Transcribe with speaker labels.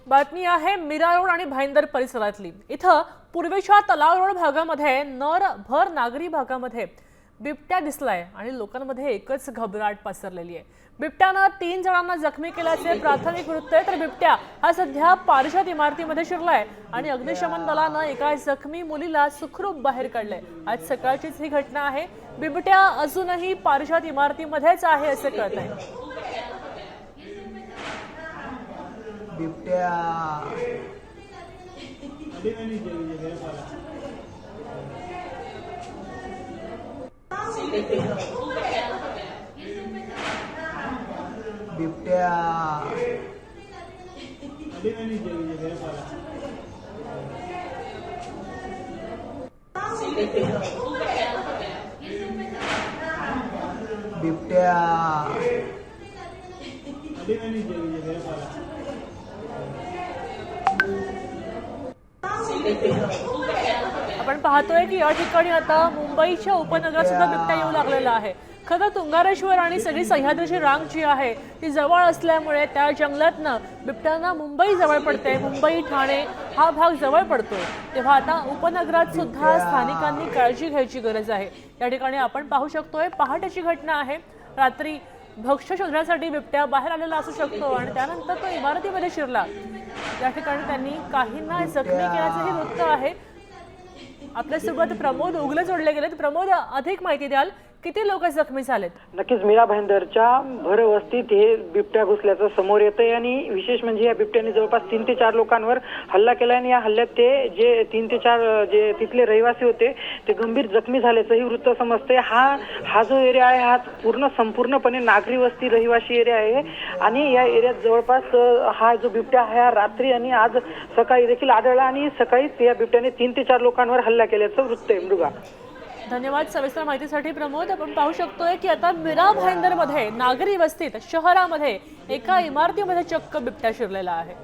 Speaker 1: बातमी आहे मीरा रोड आणि भाईंदर परिसरातली। इथं पूर्वेच्या तलाव रोड भागामध्ये नर भर नागरी भागामध्ये बिबट्या दिसलाय आणि लोकांमध्ये एकच घबराट पसरलेली आहे। बिबट्यानं 3 जणांना जखमी केल्याचे प्राथमिक वृत्त आहे, तर बिबट्या हा सध्या पारिषद इमारतीमध्ये शिरलाय आणि अग्निशमन दलानं एका जखमी मुलीला सुखरूप बाहेर काढलंय। आज सकाळचीच ही घटना आहे। बिबट्या अजूनही पारिषद इमारतीमध्येच आहे असे कळतंय।
Speaker 2: बिबट्या बिबट्या बिबट्या
Speaker 1: आपण पाहतोय की या ठिकाणी आता मुंबईच्या उपनगरात सुद्धा बिबट्या येऊ लागलेला आहे। खरं तुंगारेश्वर आणि सगळी सह्याद्रीची रांग जी आहे ती जवळ असल्यामुळे त्या जंगलातनं बिबट्यांना मुंबई जवळ पडते, मुंबई ठाणे हा भाग जवळ पडतोय। तेव्हा आता उपनगरात सुद्धा स्थानिकांनी काळजी घ्यायची गरज आहे। या ठिकाणी आपण पाहू शकतोय पहाटेची घटना आहे। रात्री भक्ष्य शोधण्यासाठी बिबट्या बाहेर आलेला असू शकतो आणि त्यानंतर तो इमारतीमध्ये शिरला। या ठिकाणी त्यांनी काहींना जखमी केल्याचंही वृत्त आहे। आपल्यासोबत प्रमोद उगले जोडले गेलेत। प्रमोद, अधिक माहिती द्याल, किती लोक जखमी झालेत?
Speaker 3: नक्कीच मीरा भाईंदरच्या भरवस्तीत हे बिबट्या घुसल्याचं समोर येतंय आणि विशेष म्हणजे या बिबट्याने जवळपास 3 ते 4 लोकांवर हल्ला केला आणि या हल्ल्यात ते जे 3 ते 4 जे तिथले रहिवासी होते ते गंभीर जखमी झाल्याचंही वृत्त समजते। हा जो एरिया आहे हा संपूर्णपणे नागरी वस्ती रहिवासी एरिया आहे आणि या एरियात जवळपास हा जो बिबट्या आहे रात्री आणि आज सकाळी देखील आढळला आणि सकाळीच या बिबट्याने 3 ते 4 लोकांवर हल्ला केल्याचं वृत्त आहे। मृगा,
Speaker 1: धन्यवाद सविस्तर माहितीसाठी प्रमोद। आपण पाहू शकतोय की आता मीरा भाईंदरमध्ये नागरी वस्तीत शहरामध्ये एका इमारतीमध्ये चक्क बिबट्या शिरलेला आहे।